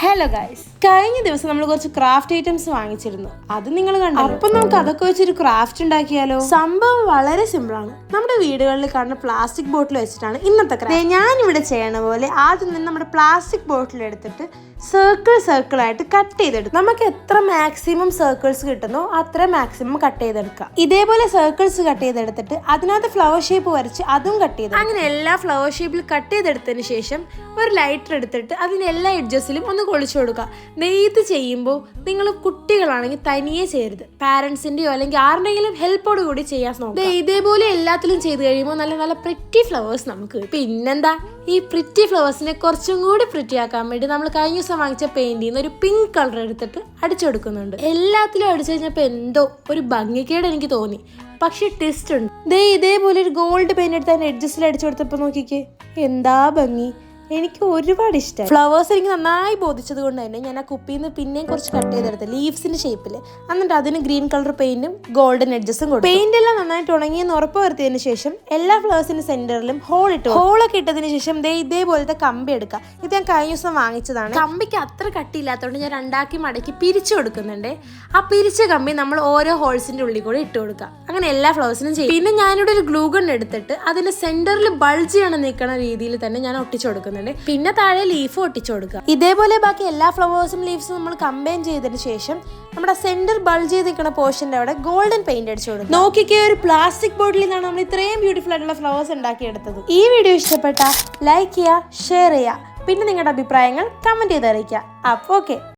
Hello guys, കഴിഞ്ഞ ദിവസം നമ്മൾ കുറച്ച് ക്രാഫ്റ്റ് ഐറ്റംസ് വാങ്ങിച്ചിരുന്നു. അത് നിങ്ങൾ കണ്ടു. അപ്പൊ നമുക്ക് അതൊക്കെ വെച്ചൊരു ക്രാഫ്റ്റ് ഉണ്ടാക്കിയാലോ? സംഭവം വളരെ സിമ്പിൾ ആണ്. നമ്മുടെ വീടുകളിൽ കാണുന്ന പ്ലാസ്റ്റിക് ബോട്ടിൽ വെച്ചിട്ടാണ് ഇന്നത്തെ ക്രാഫ്റ്റ്. ഞാനിവിടെ ചെയ്യണ പോലെ ആദ്യം തന്നെ നമ്മുടെ പ്ലാസ്റ്റിക് ബോട്ടിൽ എടുത്തിട്ട് സർക്കിൾ ആയിട്ട് കട്ട് ചെയ്തെടുക്കും. നമുക്ക് എത്ര മാക്സിമം സർക്കിൾസ് കിട്ടുന്നോ അത്ര മാക്സിമം കട്ട് ചെയ്തെടുക്കാം. ഇതേപോലെ സർക്കിൾസ് കട്ട് ചെയ്തെടുത്തിട്ട് അതിനകത്ത് ഫ്ലവർ ഷേപ്പ് വരച്ച് അതും കട്ട് ചെയ്ത് അങ്ങനെ എല്ലാ ഫ്ലവർ ഷേപ്പിൽ കട്ട് ചെയ്തെടുത്തതിന് ശേഷം ഒരു ലൈറ്റർ എടുത്തിട്ട് അതിന് എല്ലാ എഡ്ജസിലും ഒന്ന് കൊളിച്ചു കൊടുക്കുക. ഇത് ചെയ്യുമ്പോൾ നിങ്ങൾ കുട്ടികളാണെങ്കിൽ തനിയെ ചെയ്യരുത്, പാരൻസിൻ്റെയോ അല്ലെങ്കിൽ ആരുടെയെങ്കിലും ഹെൽപ്പോട് കൂടി ചെയ്യാൻ നോക്കുക. ഇതേപോലെ എല്ലാത്തിലും ചെയ്ത് കഴിയുമ്പോൾ നല്ല നല്ല പ്രിറ്റി ഫ്ലവേഴ്സ് നമുക്ക് കിട്ടും. പിന്നെന്താ, ഈ പ്രിറ്റി ഫ്ലവേഴ്സിനെ കുറച്ചും കൂടി പ്രിറ്റി ആക്കാൻ വേണ്ടി നമ്മൾ കഴിഞ്ഞ ദിവസം വാങ്ങിച്ച പെയിന്റിൽ നിന്ന് ഒരു പിങ്ക് കളർ എടുത്തിട്ട് അടിച്ചു കൊടുക്കുന്നുണ്ട്. എല്ലാത്തിലും അടിച്ചു കഴിഞ്ഞപ്പോൾ എന്തോ ഒരു ഭംഗിക്കേട് എനിക്ക് തോന്നി. പക്ഷെ ട്വിസ്റ്റ് ഉണ്ട്. ഇതേപോലെ ഒരു ഗോൾഡ് പെയിന്റ് എടുത്ത് അതിന്റെ എഡ്ജസിൽ അടിച്ചു കൊടുത്തപ്പോൾ നോക്കിക്കേ, എന്താ ഭംഗി. എനിക്ക് ഒരുപാട് ഇഷ്ടമായി. ഫ്ലവേഴ്സ് എനിക്ക് നന്നായി ബോധിച്ചത് കൊണ്ട് തന്നെ ഞാൻ ആ കുപ്പിയിൽ നിന്ന് പിന്നെയും കുറച്ച് കട്ട് ചെയ്തെടുത്ത് ലീവ്സിന്റെ ഷേപ്പിൽ, എന്നിട്ട് അതിന് ഗ്രീൻ കളർ പെയിന്റും ഗോൾഡൻ എഡ്ജസും കൊടുത്തു. പെയിന്റ് എല്ലാം നന്നായിട്ട് ഉണങ്ങിയെന്ന് ഉറപ്പ് വരുത്തിയതിനു ശേഷം എല്ലാ ഫ്ലവേഴ്സിന്റെ സെന്ററിലും ഹോളൊക്കെ ഇട്ടതിന് ശേഷം ഇതേപോലത്തെ കമ്പി എടുക്കുക. ഇത് ഞാൻ കഴിഞ്ഞ ദിവസം വാങ്ങിച്ചതാണ്. കമ്പിക്ക് അത്ര കട്ടിയില്ലാത്തതുകൊണ്ട് ഞാൻ രണ്ടാക്കി മടക്കി പിരിച്ചു കൊടുക്കുന്നുണ്ട്. ആ പിരിച്ച കമ്പി നമ്മൾ ഓരോ ഹോൾസിന്റെ ഉള്ളിൽ കൂടെ ഇട്ട് കൊടുക്കുക. അങ്ങനെ എല്ലാ ഫ്ലവേഴ്സിനും ചെയ്യും. പിന്നെ ഞാനിവിടെ ഒരു ഗ്ലൂ ഗൺ എടുത്തിട്ട് അതിന്റെ സെന്ററിൽ ബൾജ് ചെയ്യണം നിൽക്കുന്ന രീതിയിൽ തന്നെ ഞാൻ ഒട്ടിച്ചു കൊടുക്കുന്നുണ്ട്. പിന്നെ താഴെ ലീഫ് ഒട്ടിച്ചു കൊടുക്കുക. ഇതേപോലെ ബാക്കി എല്ലാ ഫ്ലവേഴ്സും ലീവ്സും നമ്മൾ കമ്പൈൻ ചെയ്തതിന് ശേഷം നമ്മുടെ സെന്റർ ബൾജ് ചെയ്ത് നിൽക്കുന്ന പോർഷന്റെ അവിടെ ഗോൾഡൻ പെയിന്റ് അടിച്ചു കൊടുക്കുക. നോക്കിക്കേ, ഒരു പ്ലാസ്റ്റിക് ബോട്ടിൽ നിന്നാണ് നമ്മൾ ഇത്രയും ബ്യൂട്ടിഫുൾ ആയിട്ടുള്ള ഫ്ലവേഴ്സ് ഉണ്ടാക്കിയെടുത്തത്. ഈ വീഡിയോ ഇഷ്ടപ്പെട്ടാൽ ലൈക്ക് ചെയ്യുക, ഷെയർ ചെയ്യുക, പിന്നെ നിങ്ങളുടെ അഭിപ്രായങ്ങൾ കമന്റ് ചെയ്ത് അറിയിക്കുക. അപ്പോൾ ഓക്കെ.